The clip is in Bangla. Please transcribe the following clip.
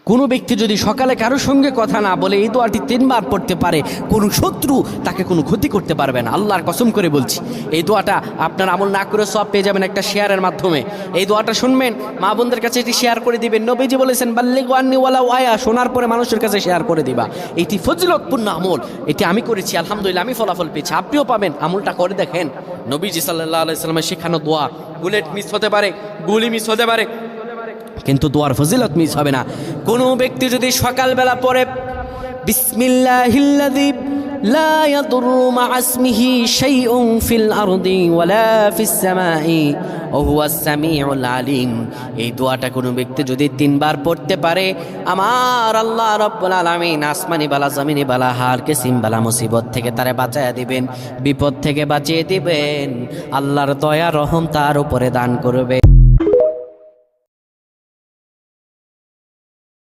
কোনো ব্যক্তি যদি সকালে কারোর সঙ্গে কথা না বলে এই দোয়াটি 3 বার পড়তে পারে, কোনো শত্রু তাকে কোনো ক্ষতি করতে পারবে না। আল্লাহর কসম করে বলছি, এই দোয়াটা আপনার আমল না করে সব পেয়ে যাবেন একটা শেয়ারের মাধ্যমে। এই দোয়াটা শুনবেন, মা বোনদের কাছে এটি শেয়ার করে দিবেন। নবীজি বলেছেন বাল্লিগু আন্নি ওয়ালাউ আয়া, শোনার পরে মানুষের কাছে শেয়ার করে দিবা। এটি ফজিলতপূর্ণ আমল, এটি আমি করেছি, আলহামদুলিল্লাহ আমি ফলাফল পেয়েছি, আপনিও পাবেন। আমলটা করে দেখেন। নবীজি সাল্লাল্লাহু আলাইহি সাল্লামের শেখানো দোয়া, বুলেট মিস হতে পারে, গুলি মিস হতে পারে, কিন্তু দোয়ার ফজিলত মিস হবে না। কোনো ব্যক্তি যদি সকালবেলা পড়ে বিসমিল্লাহিল্লাযী লা ইয়াদুররু মা ইসমিহি শাইউন ফিল আরদি ওয়ালা ফিস সামাই ওয়া হুয়াস সামিউল আলিম, এই দোয়াটা কোনো ব্যক্তি যদি 3 বার পড়তে পারে, আমার আল্লাহ রাব্বুল আলামিন আসমানি বালা জমিনি বালা হার কিসিম বালা মুসিবত থেকে তারে বাঁচায়া দিবেন, বিপদ থেকে বাঁচিয়ে দিবেন। আল্লাহর দয়া রহম তার উপরে দান করবে।